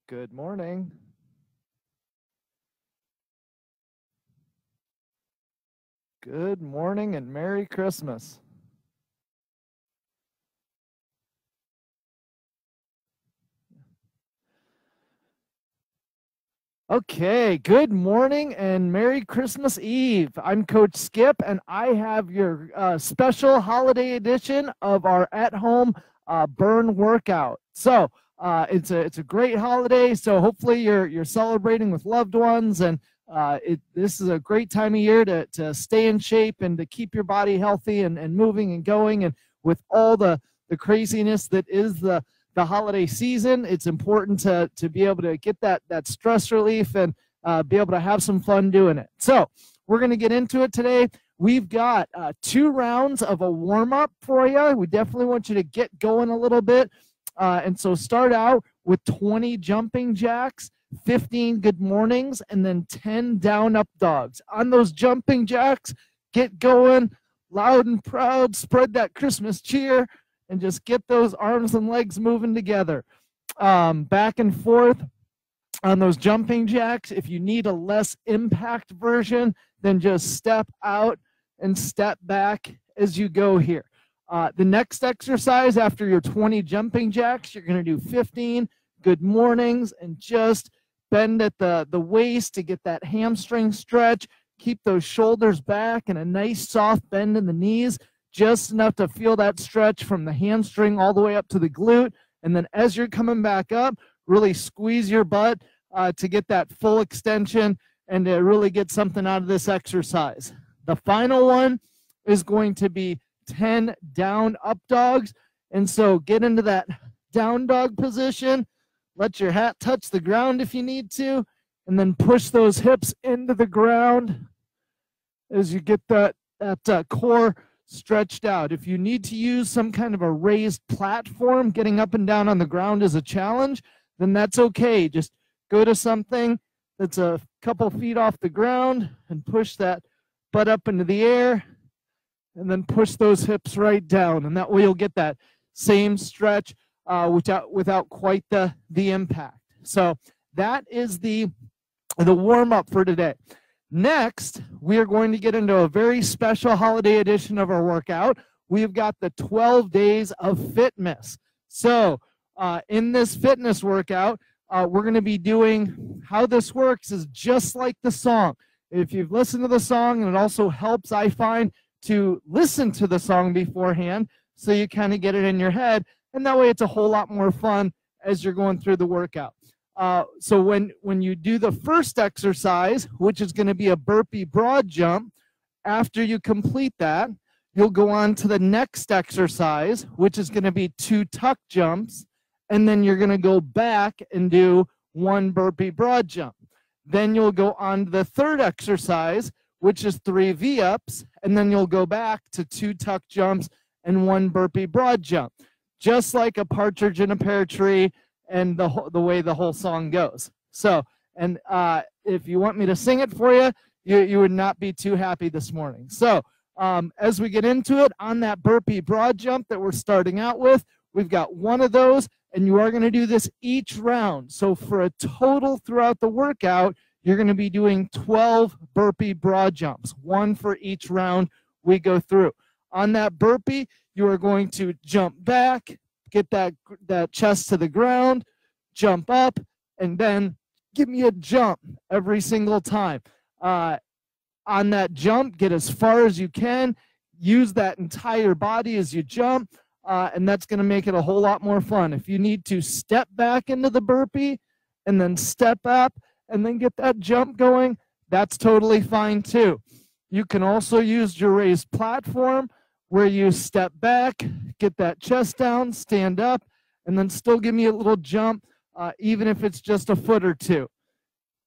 Good morning. Good morning and Merry Christmas. Okay, good morning and Merry Christmas Eve. I'm Coach Skip, and I have your special holiday edition of our at-home burn workout. So it's a great holiday. So hopefully you're celebrating with loved ones, and this is a great time of year to stay in shape and to keep your body healthy and moving and going. And with all the craziness that is the holiday season, it's important to be able to get that stress relief and be able to have some fun doing it. So we're going to get into it today. We've got 2 rounds of a warm-up for you. We definitely want you to get going a little bit. And so start out with 20 jumping jacks, 15 good mornings, and then 10 down up dogs. On those jumping jacks, get going loud and proud, spread that Christmas cheer, and just get those arms and legs moving together. Back and forth on those jumping jacks. If you need a less impact version, then just step out and step back as you go here. The next exercise after your 20 jumping jacks, you're going to do 15 good mornings and just bend at the waist to get that hamstring stretch. Keep those shoulders back and a nice soft bend in the knees, just enough to feel that stretch from the hamstring all the way up to the glute. And then as you're coming back up, really squeeze your butt to get that full extension and to really get something out of this exercise. The final one is going to be 10 down up dogs. And so get into that down dog position. Let your hat touch the ground if you need to, and then push those hips into the ground as you get that core stretched out. If you need to use some kind of a raised platform, getting up and down on the ground is a challenge, then that's okay. Just go to something that's a couple feet off the ground and push that butt up into the air, and then push those hips right down. And that way you'll get that same stretch without quite the impact. So that is the warm-up for today. Next, we are going to get into a very special holiday edition of our workout. We've got the 12 days of fitness. So in this fitness workout, we're going to be doing, how this works is just like the song. If you've listened to the song, and it also helps, I find, to listen to the song beforehand so you kind of get it in your head, and that way it's a whole lot more fun as you're going through the workout. So when you do the first exercise, which is going to be a burpee broad jump, after you complete that, you'll go on to the next exercise, which is going to be 2 tuck jumps, and then you're going to go back and do 1 burpee broad jump. Then you'll go on to the third exercise, which is 3 V-ups, and then you'll go back to 2 tuck jumps and 1 burpee broad jump, just like a partridge in a pear tree, and the way the whole song goes. So, and if you want me to sing it for you, you would not be too happy this morning. So as we get into it, on that burpee broad jump that we're starting out with, we've got 1 of those, and you are going to do this each round. So for a total throughout the workout, you're going to be doing 12 burpee broad jumps, 1 for each round we go through. On that burpee, you are going to jump back, get that chest to the ground, jump up, and then give me a jump every single time. On that jump, get as far as you can. Use that entire body as you jump, and that's going to make it a whole lot more fun. If you need to step back into the burpee and then step up and then get that jump going, that's totally fine too. You can also use your raised platform where you step back, get that chest down, stand up, and then still give me a little jump, even if it's just a foot or 2.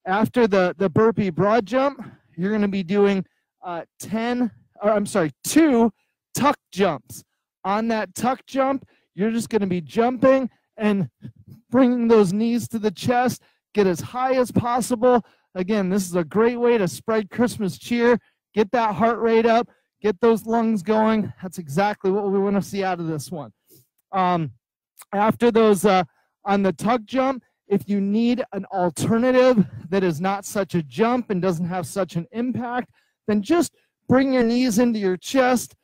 After the burpee broad jump, you're going to be doing 2 tuck jumps. On that tuck jump, you're just going to be jumping and bringing those knees to the chest, get as high as possible. Again, this is a great way to spread Christmas cheer, get that heart rate up, get those lungs going. That's exactly what we want to see out of this one. After those, on the tuck jump, If you need an alternative that is not such a jump and doesn't have such an impact, then just bring your knees into your chest.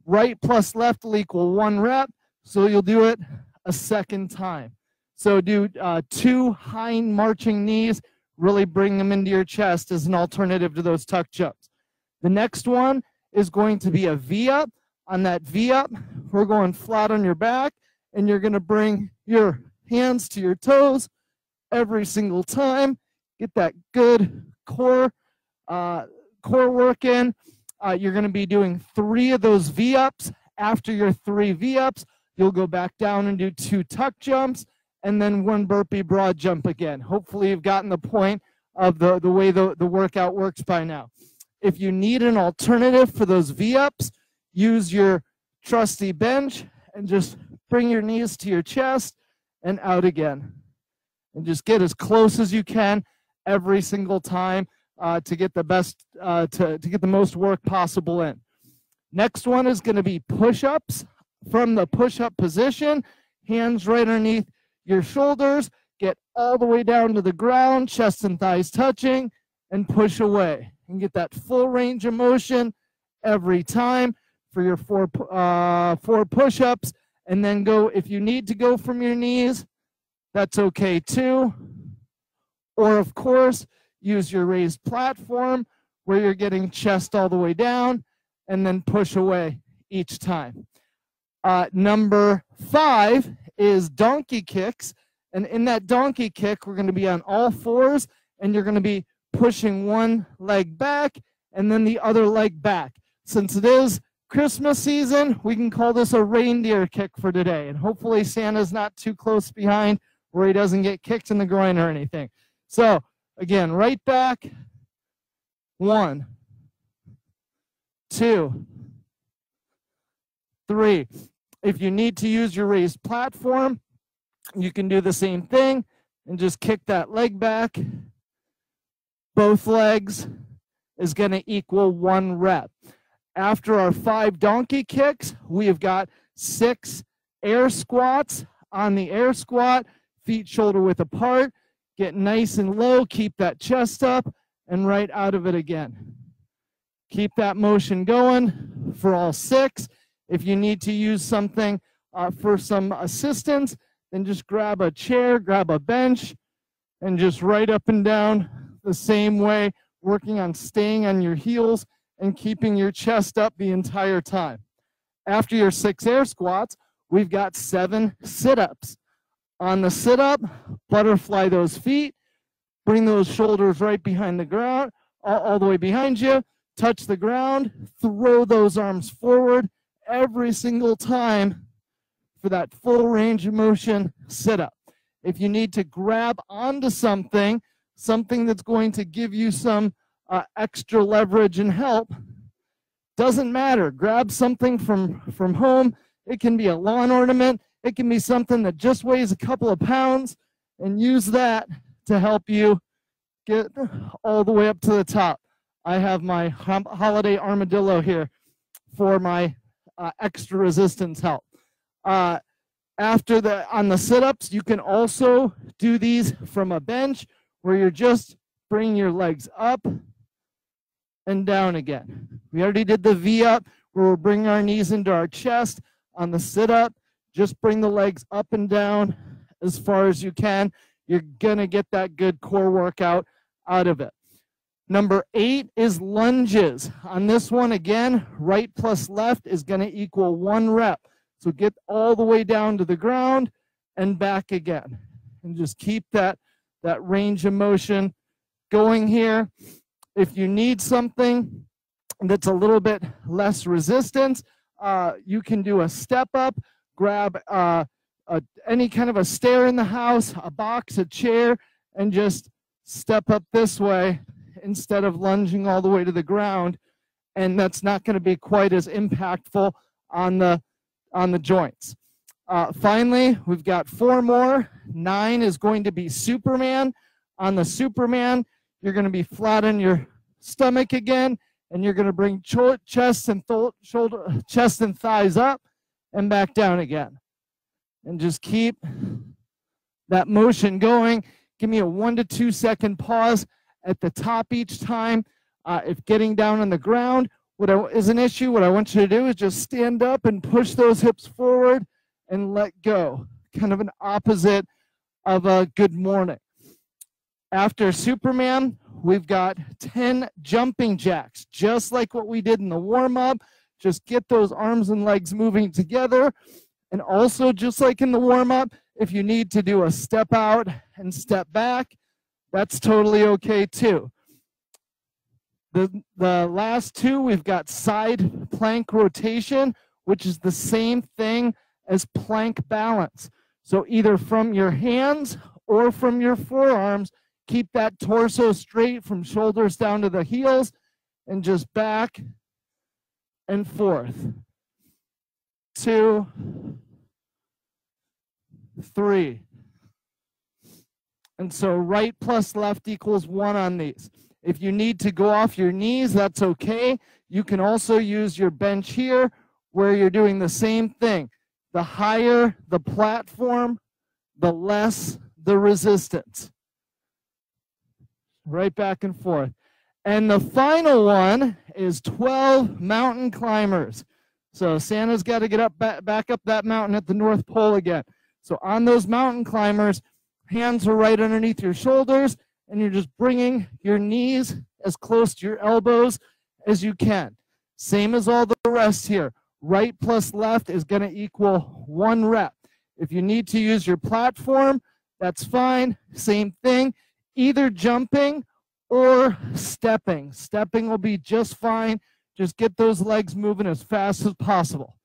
Right plus left will equal 1 rep. So you'll do it a second time. So do 2 hind marching knees, really bring them into your chest as an alternative to those tuck jumps. The next one is going to be a V-up. On that V-up, we're going flat on your back, and you're going to bring your hands to your toes every single time. Get that good core work in. You're going to be doing 3 of those V-ups. After your 3 V-ups, you'll go back down and do 2 tuck jumps, and then 1 burpee broad jump again. Hopefully you've gotten the point of the way the workout works by now. If you need an alternative for those V-ups, use your trusty bench and just bring your knees to your chest and out again. And just get as close as you can every single time to get the best, to get the most work possible in. Next one is going to be push-ups. From the push-up position, hands right underneath your shoulders, get all the way down to the ground, chest and thighs touching, and push away. And get that full range of motion every time for your 4 push-ups. And then go, if you need to go from your knees, that's okay too. Or of course, use your raised platform where you're getting chest all the way down and then push away each time. Number 5 is donkey kicks. And in that donkey kick, we're going to be on all 4s, and you're going to be pushing 1 leg back and then the other leg back. Since it is Christmas season, we can call this a reindeer kick for today. And hopefully Santa's not too close behind where he doesn't get kicked in the groin or anything. So again, right back, 1, 2, 3. If you need to use your raised platform, you can do the same thing and just kick that leg back. Both legs is going to equal 1 rep. After our 5 donkey kicks, we have got 6 air squats. On the air squat, feet shoulder width apart, get nice and low, keep that chest up, and right out of it again. Keep that motion going for all 6. If you need to use something for some assistance, then just grab a chair, grab a bench, and just right up and down the same way, working on staying on your heels and keeping your chest up the entire time. After your 6 air squats, we've got 7 sit-ups. On the sit-up, butterfly those feet, bring those shoulders right behind the ground, all the way behind you, touch the ground, throw those arms forward every single time for that full range of motion sit-up. If you need to grab onto something that's going to give you some extra leverage and help, doesn't matter. Grab something from home. It can be a lawn ornament. It can be something that just weighs a couple of pounds, and use that to help you get all the way up to the top. I have my holiday armadillo here for my extra resistance help. On the sit-ups, you can also do these from a bench where you're just bringing your legs up and down again. We already did the V-up where we're bringing our knees into our chest. On the sit-up, just bring the legs up and down as far as you can. You're going to get that good core workout out of it. Number 8 is lunges. On this one, again, right plus left is going to equal 1 rep. So get all the way down to the ground and back again. And just keep that range of motion going here. If you need something that's a little bit less resistance, you can do a step up, grab any kind of a stair in the house, a box, a chair, and just step up this way instead of lunging all the way to the ground. And that's not going to be quite as impactful on the joints. Finally, we've got 4 more. 9 is going to be Superman. On the Superman, you're going to be flat on your stomach again, and you're going to bring chest and thighs up and back down again. And just keep that motion going. Give me a 1 to 2 second pause at the top each time. If getting down on the ground is an issue, what I want you to do is just stand up and push those hips forward and let go. Kind of an opposite of a good morning. After Superman, we've got 10 jumping jacks, just like what we did in the warm-up. Just get those arms and legs moving together. And also, just like in the warm-up, if you need to do a step out and step back, that's totally okay too. The last two, we've got side plank rotation, which is the same thing as plank balance. So either from your hands or from your forearms, keep that torso straight from shoulders down to the heels and just back and forth. 2, 3. And so right plus left equals 1 on these. If you need to go off your knees, that's okay. You can also use your bench here where you're doing the same thing. The higher the platform, the less the resistance. Right back and forth. And the final one is 12 mountain climbers. So Santa's got to get up back up that mountain at the North Pole again. So on those mountain climbers, hands are right underneath your shoulders, and you're just bringing your knees as close to your elbows as you can. Same as all the rest here. Right plus left is going to equal 1 rep. If you need to use your platform, that's fine. Same thing. Either jumping or stepping. Stepping will be just fine. Just get those legs moving as fast as possible.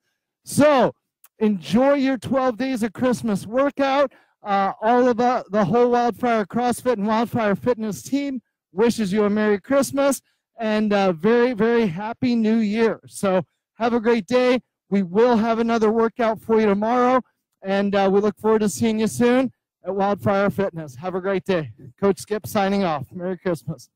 So enjoy your 12 days of Christmas workout. All of the whole Wildfire CrossFit and Wildfire Fitness team wishes you a Merry Christmas and a very, very Happy New Year. So have a great day. We will have another workout for you tomorrow, and we look forward to seeing you soon at Wildfire Fitness. Have a great day. Coach Skip signing off. Merry Christmas.